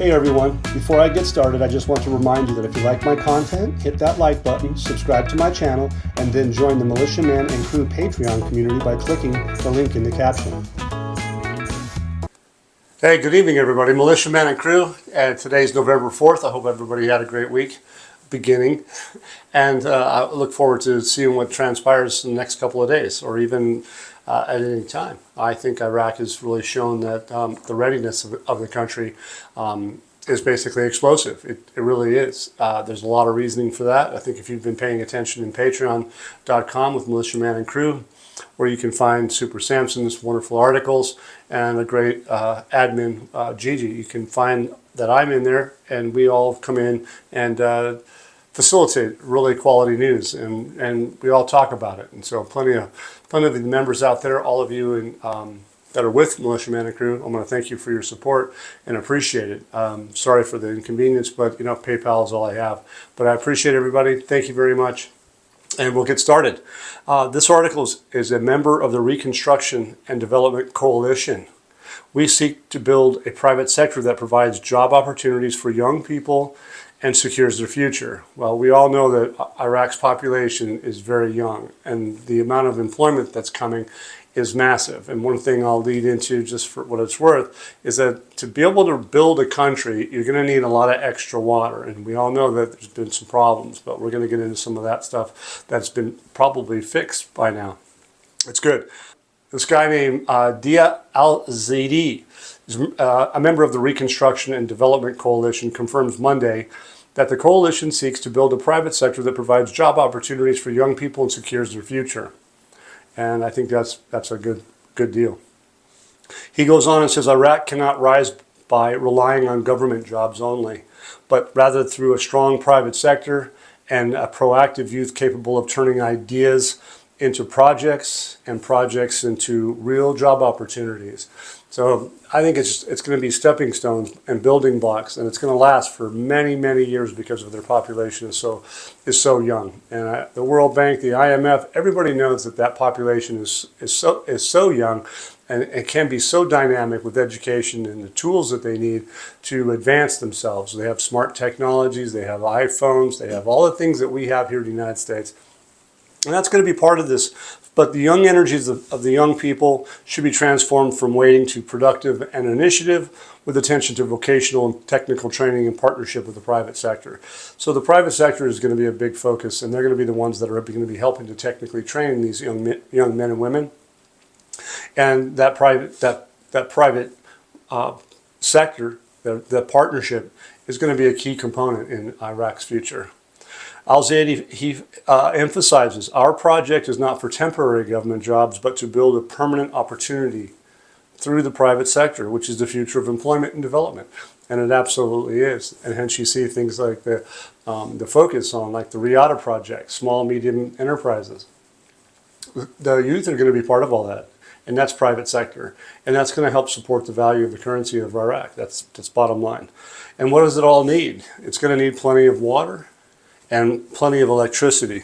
Hey everyone, before I get started, I just want to remind you that if you like my content, hit that like button, subscribe to my channel, and then join the Militia Man and Crew Patreon community by clicking the link in the caption. Hey, good evening everybody, Militia Man and Crew, and today's November 4th. I hope everybody had a great week beginning, and I look forward to seeing what transpires in the next couple of days, or even at any time. I think Iraq has really shown that the readiness of the country is basically explosive. It really is. There's a lot of reasoning for that. I think if you've been paying attention in patreon.com with Militia Man and Crew, where you can find Super Samson's wonderful articles and a great admin, Gigi, you can find that I'm in there, and we all come in and facilitate really quality news, and we all talk about it. And so plenty of the members out there, all of you that are with Militia Man and Crew, I want to thank you for your support and appreciate it. Sorry for the inconvenience, but you know, PayPal is all I have. But I appreciate everybody. Thank you very much. And we'll get started. This article is a member of the Reconstruction and Development Coalition. We seek to build a private sector that provides job opportunities for young people and secures their future. Well, we all know that Iraq's population is very young, and the amount of employment that's coming is massive. And one thing I'll lead into, just for what it's worth, is that to be able to build a country, you're going to need a lot of extra water. And we all know that there's been some problems, but we're going to get into some of that stuff that's been probably fixed by now. It's good. This guy named Dia Al-Zaidi, a member of the Reconstruction and Development Coalition, confirms Monday that the coalition seeks to build a private sector that provides job opportunities for young people and secures their future. And I think that's a good deal. He goes on and says, Iraq cannot rise by relying on government jobs only, but rather through a strong private sector and a proactive youth capable of turning ideas into projects and projects into real job opportunities. So I think it's going to be stepping stones and building blocks, and it's going to last for many, many years because of their population is so young. And the World Bank, the IMF, everybody knows that population is so young, and it can be so dynamic with education and the tools that they need to advance themselves. They have smart technologies, they have iPhones, they have all the things that we have here in the United States. And that's going to be part of this. But the young energies of the young people should be transformed from waiting to productive and initiative with attention to vocational and technical training in partnership with the private sector. So the private sector is going to be a big focus, and they're going to be the ones that are going to be helping to technically train these young men and women. And that private sector, that partnership, is going to be a key component in Iraq's future. Al-Zaidi, emphasizes, our project is not for temporary government jobs, but to build a permanent opportunity through the private sector, which is the future of employment and development. And it absolutely is. And hence you see things like the focus on like the Riyadh project, small, medium enterprises. The youth are going to be part of all that. And that's private sector. And that's going to help support the value of the currency of Iraq. That's bottom line. And what does it all need? It's going to need plenty of water and plenty of electricity.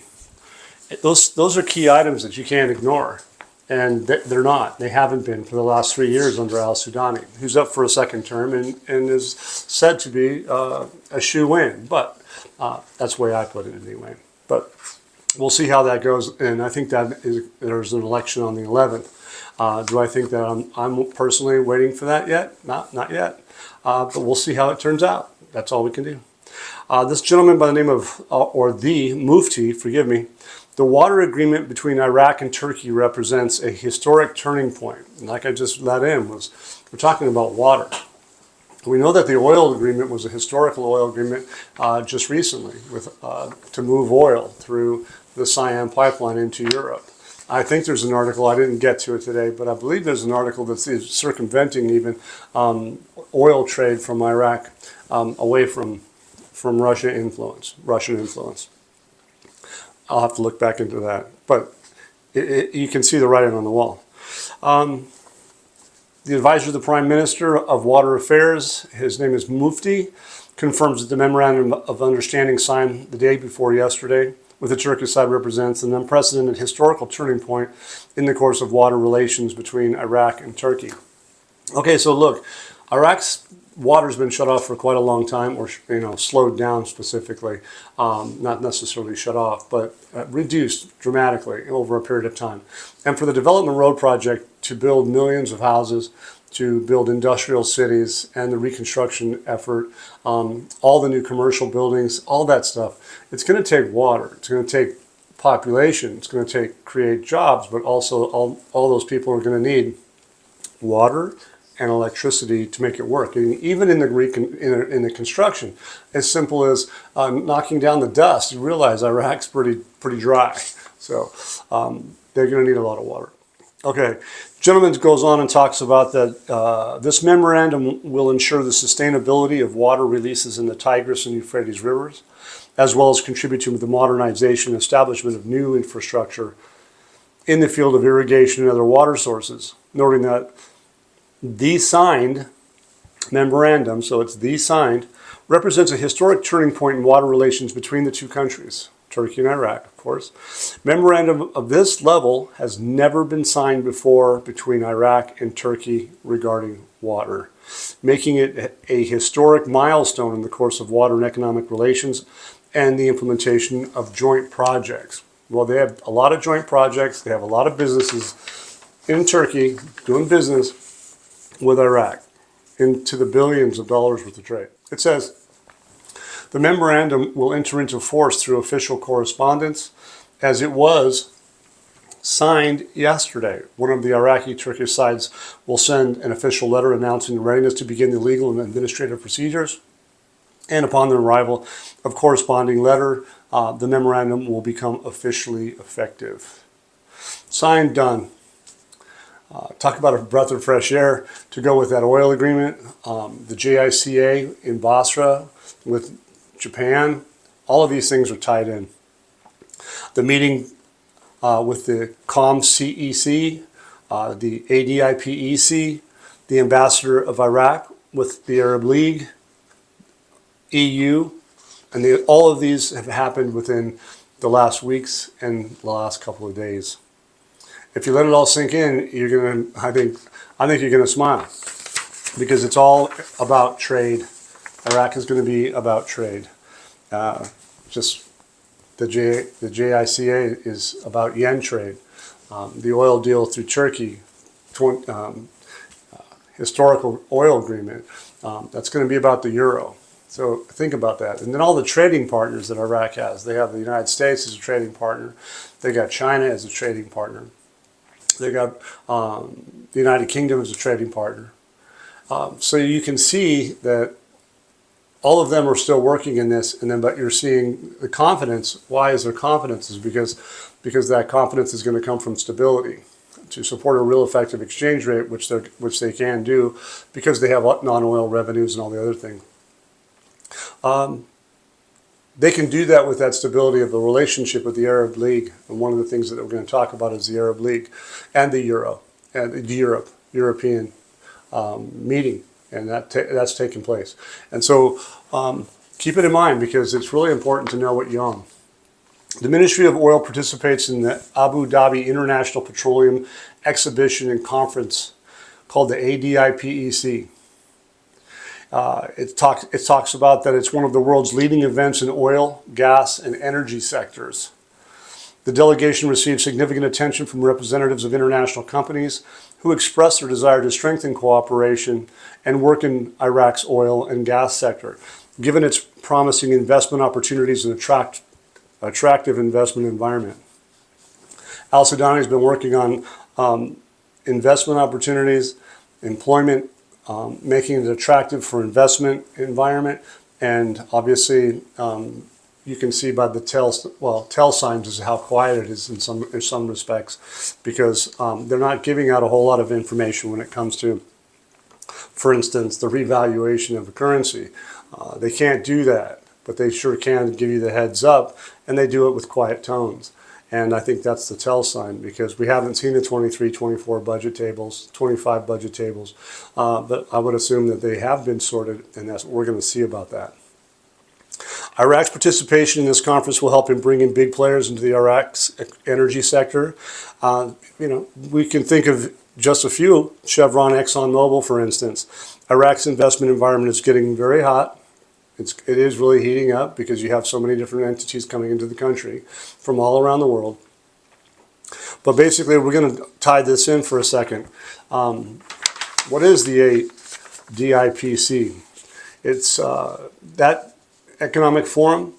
Those are key items that you can't ignore. And they're not. They haven't been for the last 3 years under al-Sudani, who's up for a second term and is said to be a shoe-in. But that's the way I put it anyway. But we'll see how that goes. And I think that there's an election on the 11th. Do I think that I'm personally waiting for that yet? Not yet. But we'll see how it turns out. That's all we can do. This gentleman by the name of, or the Mufti, forgive me, the water agreement between Iraq and Turkey represents a historic turning point. And like I just let in, we're talking about water. We know that the oil agreement was a historical oil agreement just recently to move oil through the Siam pipeline into Europe. I think there's an article, I didn't get to it today, but I believe there's an article that's circumventing even oil trade from Iraq away from Russian influence. I'll have to look back into that. But you can see the writing on the wall. The advisor to the Prime Minister of Water Affairs, his name is Mufti, confirms that the Memorandum of Understanding signed the day before yesterday with the Turkish side represents an unprecedented historical turning point in the course of water relations between Iraq and Turkey. Okay, so look, Iraq's water's been shut off for quite a long time, or slowed down specifically, not necessarily shut off, but reduced dramatically over a period of time. And for the Development Road project to build millions of houses, to build industrial cities, and the reconstruction effort, all the new commercial buildings, all that stuff, it's going to take water. It's going to take population. It's going to create jobs, but also all those people are going to need water and electricity to make it work. And even in the construction, as simple as knocking down the dust, you realize Iraq's pretty dry. So they're going to need a lot of water. Okay, gentleman goes on and talks about that this memorandum will ensure the sustainability of water releases in the Tigris and Euphrates rivers, as well as contribute to the modernization and establishment of new infrastructure in the field of irrigation and other water sources, noting that the signed memorandum, so it's the signed, represents a historic turning point in water relations between the two countries, Turkey and Iraq, of course. Memorandum of this level has never been signed before between Iraq and Turkey regarding water, making it a historic milestone in the course of water and economic relations and the implementation of joint projects. Well, they have a lot of joint projects. They have a lot of businesses in Turkey doing business with Iraq into the billions of dollars worth of trade. It says, the memorandum will enter into force through official correspondence as it was signed yesterday. One of the Iraqi-Turkish sides will send an official letter announcing the readiness to begin the legal and administrative procedures. And upon the arrival of corresponding letter, the memorandum will become officially effective. Signed, done. Talk about a breath of fresh air to go with that oil agreement. The JICA in Basra with Japan, all of these things are tied in. The meeting with the COMCEC, the ADIPEC, the ambassador of Iraq with the Arab League, EU, and all of these have happened within the last weeks and the last couple of days. If you let it all sink in, you're gonna. I think you're gonna smile, because it's all about trade. Iraq is going to be about trade. Just the JICA is about yen trade. The oil deal through Turkey, historical oil agreement, that's going to be about the euro. So think about that. And then all the trading partners that Iraq has. They have the United States as a trading partner. They got China as a trading partner. They got the United Kingdom as a trading partner. So you can see that all of them are still working in this, but you're seeing the confidence. Why is there confidence? Is because that confidence is going to come from stability to support a real effective exchange rate, which they can do because they have non-oil revenues and all the other things. They can do that with that stability of the relationship with the Arab League. And one of the things that we're going to talk about is the Arab League and the Euro and the European meeting. And that's taking place. And so keep it in mind, because it's really important to know what you own. The Ministry of Oil participates in the Abu Dhabi International Petroleum Exhibition and Conference called the ADIPEC. It talks about that it's one of the world's leading events in oil, gas, and energy sectors. The delegation received significant attention from representatives of international companies who expressed their desire to strengthen cooperation and work in Iraq's oil and gas sector, given its promising investment opportunities and attractive investment environment. Al Sudani has been working on investment opportunities, employment, making it attractive for investment environment, and obviously you can see by the tell signs is how quiet it is in some respects, because they're not giving out a whole lot of information when it comes to, for instance, the revaluation of a currency. They can't do that, but they sure can give you the heads up, and they do it with quiet tones. And I think that's the tell sign, because we haven't seen the 23, 24 budget tables, 25 budget tables, but I would assume that they have been sorted, and that's what we're going to see about that. Iraq's participation in this conference will help in bringing big players into the Iraq's energy sector. We can think of just a few: Chevron, ExxonMobil, for instance. Iraq's investment environment is getting very hot. It is really heating up because you have so many different entities coming into the country from all around the world. But basically, we're going to tie this in for a second. What is the DIPC? It's that economic forum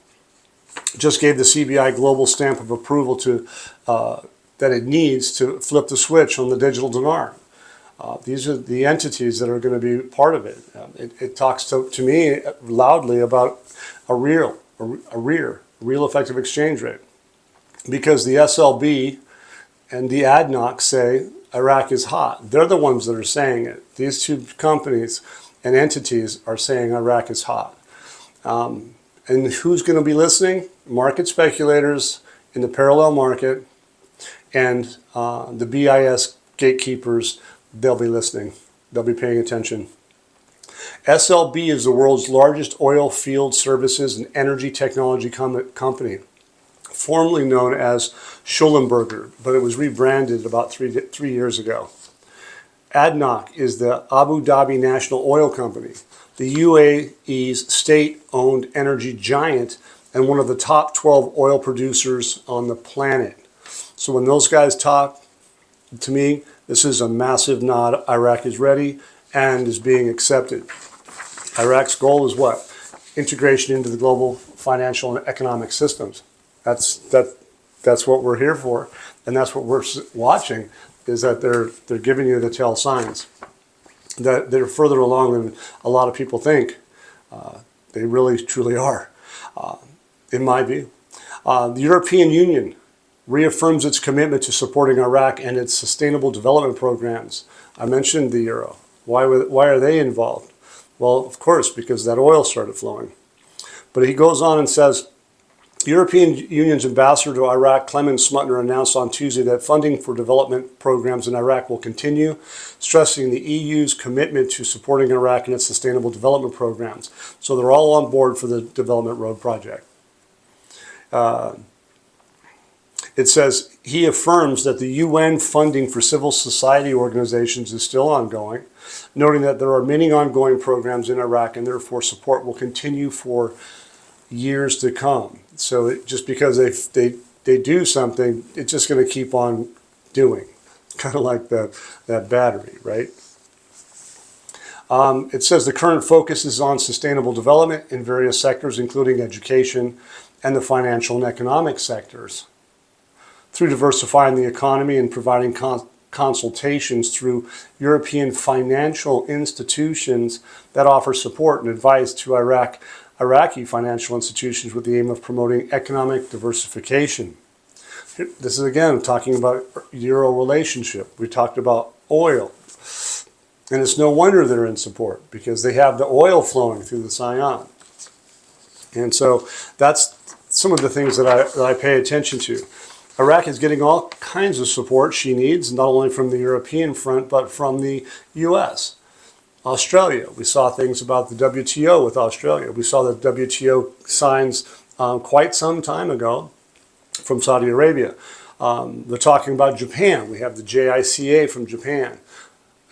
just gave the CBI global stamp of approval to that it needs to flip the switch on the digital dinar. These are the entities that are going to be part of it. It talks to me loudly about a real effective exchange rate, because the SLB and the ADNOC say Iraq is hot. They're the ones that are saying it. These two companies and entities are saying Iraq is hot. And who's going to be listening? Market speculators in the parallel market and the BIS gatekeepers. They'll be listening. They'll be paying attention. SLB is the world's largest oil field services and energy technology company, formerly known as Schollenberger, but it was rebranded about three years ago. ADNOC is the Abu Dhabi National Oil Company, the UAE's state-owned energy giant and one of the top 12 oil producers on the planet. So when those guys talk, to me, this is a massive nod. Iraq is ready and is being accepted. Iraq's goal is what? Integration into the global financial and economic systems. That's what we're here for, and that's what we're watching, is that they're giving you the tell signs. That they're further along than a lot of people think. They really, truly are, in my view. The European Union reaffirms its commitment to supporting Iraq and its sustainable development programs. I mentioned the Euro. Why are they involved? Well, of course, because that oil started flowing. But he goes on and says, European Union's ambassador to Iraq, Clemens Smutner, announced on Tuesday that funding for development programs in Iraq will continue, stressing the EU's commitment to supporting Iraq and its sustainable development programs. So they're all on board for the Development Road Project. It says, he affirms that the UN funding for civil society organizations is still ongoing, noting that there are many ongoing programs in Iraq and therefore support will continue for years to come. So just because they do something, it's just going to keep on doing. Kind of like that battery, right? It says the current focus is on sustainable development in various sectors, including education and the financial and economic sectors. Through diversifying the economy and providing consultations through European financial institutions that offer support and advice to Iraqi financial institutions with the aim of promoting economic diversification. This is again talking about Euro relationship. We talked about oil. And it's no wonder they're in support, because they have the oil flowing through the Sion. And so that's some of the things that I pay attention to. Iraq is getting all kinds of support she needs, not only from the European front, but from the U.S. Australia. We saw things about the WTO with Australia. We saw the WTO signs quite some time ago from Saudi Arabia. They're talking about Japan. We have the JICA from Japan.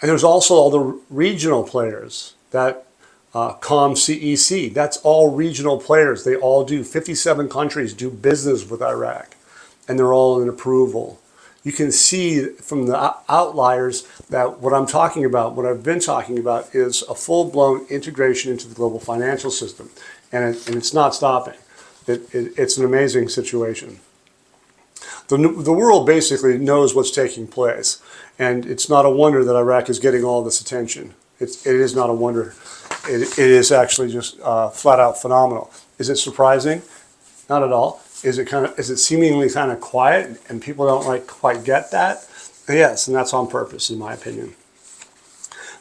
And there's also all the regional players, that COMCEC. That's all regional players. They all do. 57 countries do business with Iraq, and they're all in approval. You can see from the outliers that what I'm talking about, what I've been talking about, is a full-blown integration into the global financial system. And it's not stopping. It's an amazing situation. The world basically knows what's taking place. And it's not a wonder that Iraq is getting all this attention. It is not a wonder. It is actually just flat out phenomenal. Is it surprising? Not at all. Is it seemingly kind of quiet and people don't quite get that? Yes, and that's on purpose, in my opinion.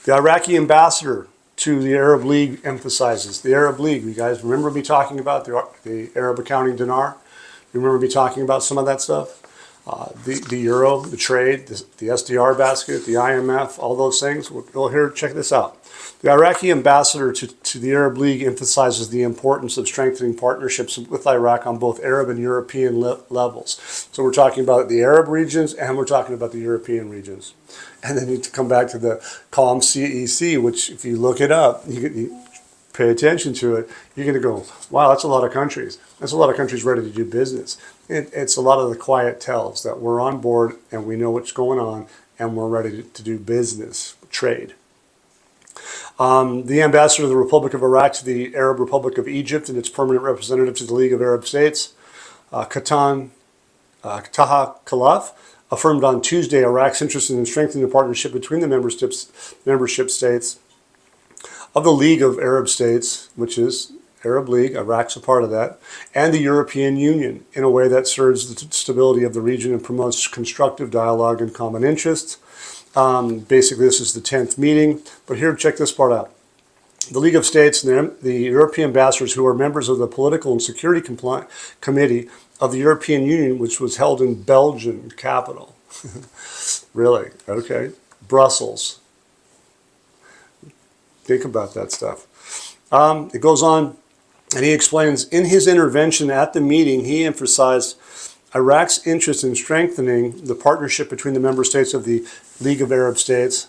The Iraqi ambassador to the Arab League emphasizes. The Arab League, you guys remember me talking about the Arab accounting dinar? You remember me talking about some of that stuff? the euro, the trade, the SDR basket, the IMF, all those things. Well, here, check this out. The Iraqi ambassador to the Arab League emphasizes the importance of strengthening partnerships with Iraq on both Arab and European levels. So we're talking about the Arab regions and we're talking about the European regions. And then you come back to the column CEC, which if you look it up, you pay attention to it, you're going to go, wow, that's a lot of countries. That's a lot of countries ready to do business. It's a lot of the quiet tells that we're on board and we know what's going on and we're ready to do business, trade. The ambassador of the Republic of Iraq to the Arab Republic of Egypt and its permanent representative to the League of Arab States, Taha Khalaf, affirmed on Tuesday Iraq's interest in strengthening the partnership between the membership states of the League of Arab States, which is Arab League, Iraq's a part of that, and the European Union in a way that serves the stability of the region and promotes constructive dialogue and common interests. Basically, this is the 10th meeting, but here, check this part out. The League of States and the European ambassadors who are members of the Political and Security Committee of the European Union, which was held in Belgian capital. Really? Okay. Brussels. Think about that stuff. It goes on, and he explains, in his intervention at the meeting, he emphasized Iraq's interest in strengthening the partnership between the member states of the League of Arab States,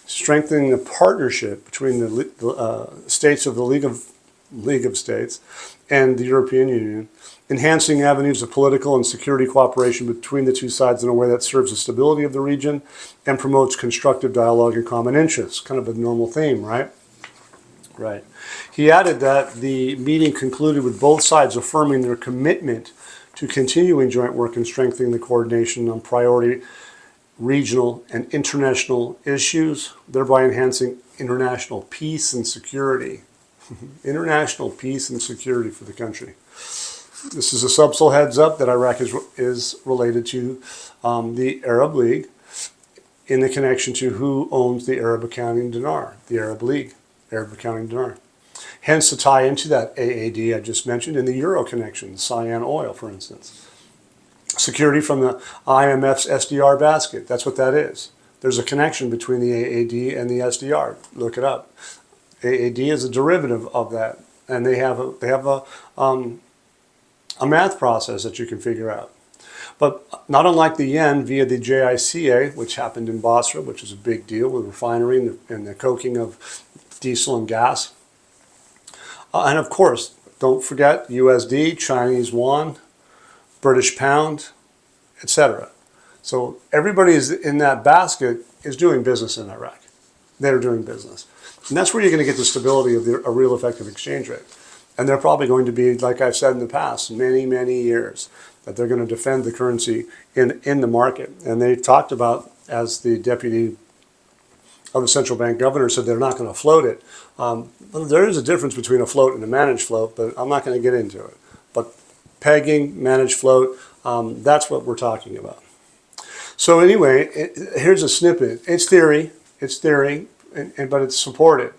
strengthening the partnership between the states of the League of States and the European Union, enhancing avenues of political and security cooperation between the two sides in a way that serves the stability of the region and promotes constructive dialogue and common interests. Kind of a normal theme, right? Right. He added that the meeting concluded with both sides affirming their commitment to continuing joint work and strengthening the coordination on priority regional and international issues, thereby enhancing international peace and security. International peace and security for the country. This is a subtle heads up that Iraq is related to the Arab League in the connection to who owns the Arab accounting dinar, the Arab League, Arab accounting dinar. Hence the tie into that AAD I just mentioned in the Euro connection, cyan oil, for instance. Security from the IMF's SDR basket, that's what that is. There's a connection between the AAD and the SDR. Look it up. AAD is a derivative of that, and they have a math process that you can figure out. But not unlike the yen via the JICA, which happened in Basra, which is a big deal with refinery and the coking of diesel and gas. And of course, don't forget USD, Chinese yuan, British pound, etc. So everybody is in that basket is doing business in Iraq. They're doing business. And that's where you're going to get the stability of a real effective exchange rate. And they're probably going to be, like I've said in the past, many, many years, that they're going to defend the currency in the market. And they talked about, as the deputy of the central bank governor said, they're not going to float it. Well, there is a difference between a float and a managed float, but I'm not going to get into it. But pegging, managed float, that's what we're talking about. So anyway, here's a snippet. It's theory, but it's supported.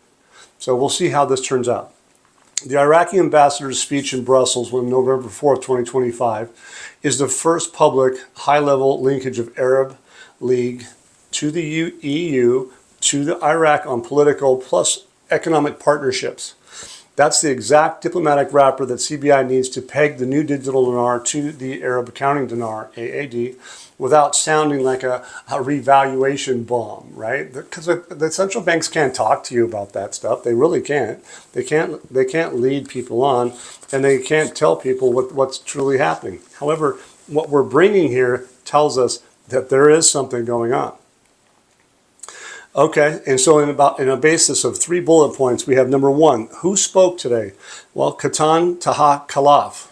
So we'll see how this turns out. The Iraqi ambassador's speech in Brussels on November 4th, 2025, is the first public high-level linkage of Arab League to the EU to the Iraq on political plus economic partnerships. That's the exact diplomatic wrapper that CBI needs to peg the new digital dinar to the Arab accounting dinar, AAD, without sounding like a revaluation bomb, right? Because the central banks can't talk to you about that stuff. They really can't. They can't lead people on, and they can't tell people what's truly happening. However, what we're bringing here tells us that there is something going on. Okay, and so in a basis of 3 bullet points, we have number 1, who spoke today? Well, Taha Khalaf,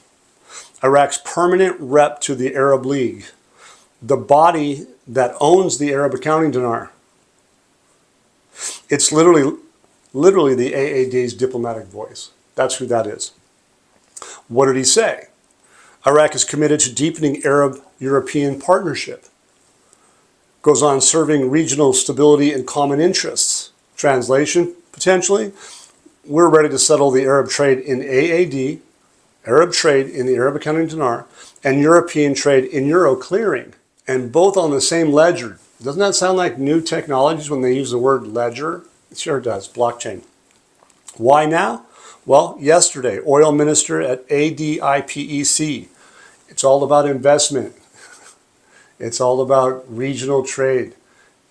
Iraq's permanent rep to the Arab League, the body that owns the Arab accounting dinar. It's literally the AAD's diplomatic voice. That's who that is. What did he say? Iraq is committed to deepening Arab-European partnership. Goes on serving regional stability and common interests. Translation, potentially, we're ready to settle the Arab trade in AAD, Arab trade in the Arab accounting dinar, and European trade in euro clearing. and both on the same ledger. Doesn't that sound like new technologies when they use the word ledger? It sure does, blockchain. Why now? Well, yesterday, oil minister at ADIPEC. It's all about investment. It's all about regional trade.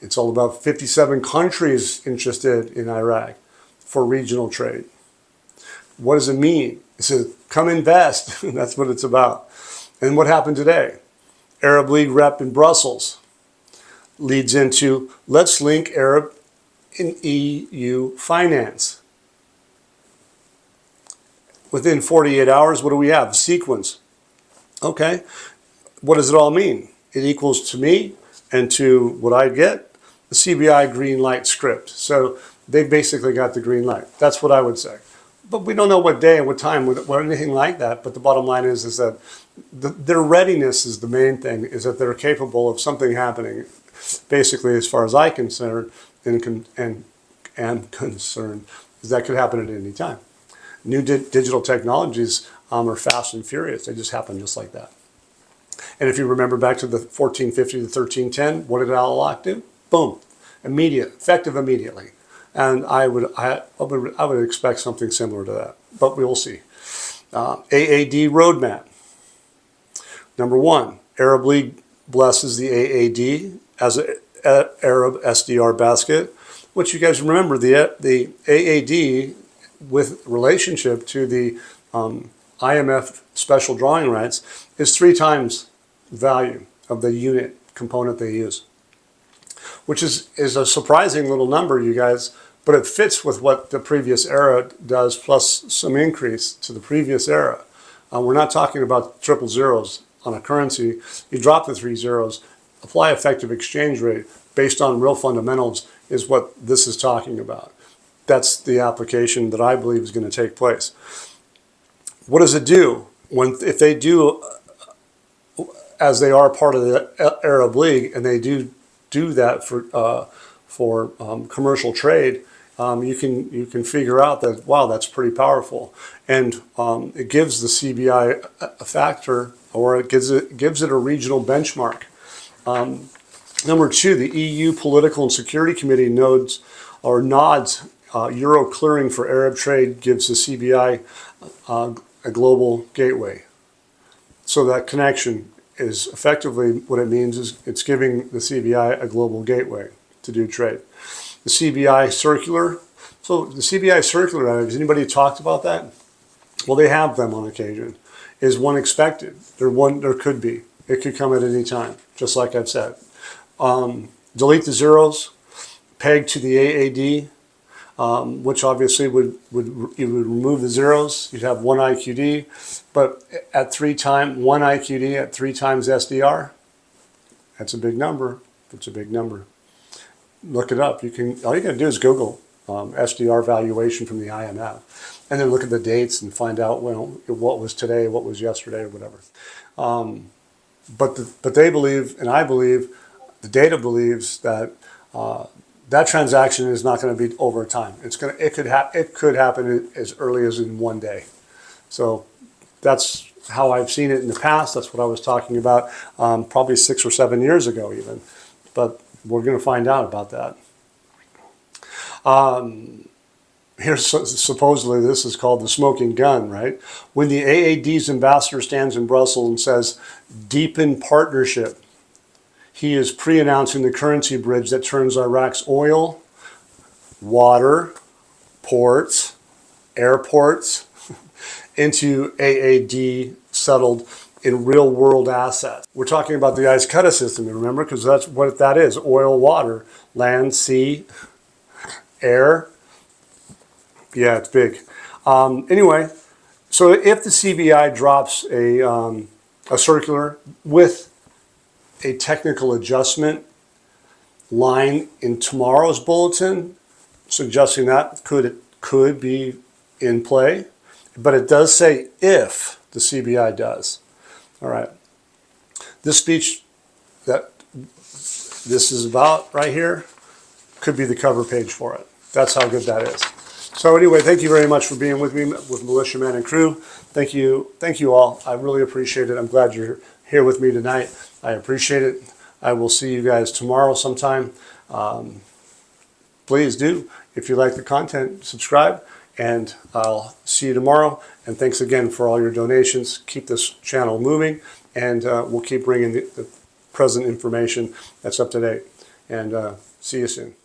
It's all about 57 countries interested in Iraq for regional trade. What does it mean? It says, come invest. That's what it's about. And what happened today? Arab League rep in Brussels leads into, let's link Arab and EU finance. Within 48 hours, what do we have? Sequence. Okay. What does it all mean? It equals to me and to what I get, the CBI green light script. So they basically got the green light. That's what I would say. But we don't know what day and what time or anything like that. But the bottom line is that their readiness is the main thing, is that they're capable of something happening. Basically, as far as I'm concerned, and am concerned, is that could happen at any time. New digital technologies are fast and furious. They just happen just like that. And if you remember back to the 1450 to 1310, what did Al-Alaq do? Boom, immediate, effective immediately. And I would expect something similar to that, but we will see. AAD roadmap. Number one, Arab League blesses the AAD as an Arab SDR basket, which you guys remember, the AAD with relationship to the IMF special drawing rights is 3 times value of the unit component they use, which is a surprising little number, you guys, but it fits with what the previous era does, plus some increase to the previous era. We're not talking about triple zeros on a currency. You drop the 3 zeros, apply effective exchange rate based on real fundamentals is what this is talking about. That's the application that I believe is going to take place. What does it do? If they do, as they are part of the Arab League, and they do that for commercial trade, you can figure out that, wow, that's pretty powerful, and it gives the CBI a factor, or it gives it a regional benchmark. Number 2, the EU Political and Security Committee nods Euro clearing for Arab trade gives the CBI a global gateway. So that connection is effectively what it means is it's giving the CBI a global gateway to do trade. The CBI circular. So the CBI circular, has anybody talked about that? Well, they have them on occasion. Is one expected? There could be. It could come at any time, just like I've said. Delete the zeros, peg to the AAD, which obviously you would remove the zeros. You'd have 1 IQD, but at 1 IQD at 3 times SDR, that's a big number. It's a big number. Look it up. All you got to do is Google SDR valuation from the IMF, and then look at the dates and find out what was today, what was yesterday, or whatever. But they believe, and I believe, the data believes that that transaction is not going to be over time. It could happen as early as in 1 day. So that's how I've seen it in the past. That's what I was talking about probably 6 or 7 years ago even. But we're going to find out about that. Here's supposedly this is called the smoking gun, right? When the AAD's ambassador stands in Brussels and says, deepen partnership, he is pre-announcing the currency bridge that turns Iraq's oil, water, ports, airports into AAD settled in real-world assets. We're talking about the IQD system, remember, because that's what that is: oil, water, land, sea, air. Yeah, it's big. Anyway, so if the CBI drops a circular with a technical adjustment line in tomorrow's bulletin, suggesting that could be in play, but it does say if the CBI does. All right. This speech that this is about right here could be the cover page for it. That's how good that is. So anyway, thank you very much for being with me with Militia Man and Crew. Thank you all. I really appreciate it. I'm glad you're here with me tonight. I appreciate it. I will see you guys tomorrow sometime. Please do, if you like the content, subscribe, and I'll see you tomorrow. And thanks again for all your donations. Keep this channel moving, and we'll keep bringing the present information that's up to date. And see you soon.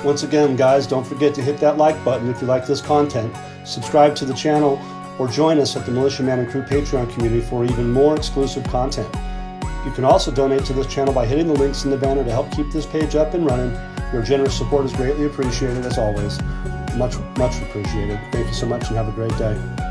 Once again, guys, don't forget to hit that like button if you like this content. Subscribe to the channel or join us at the Militia Man and Crew Patreon community for even more exclusive content. You can also donate to this channel by hitting the links in the banner to help keep this page up and running. Your generous support is greatly appreciated, as always. Much, much appreciated. Thank you so much, and have a great day.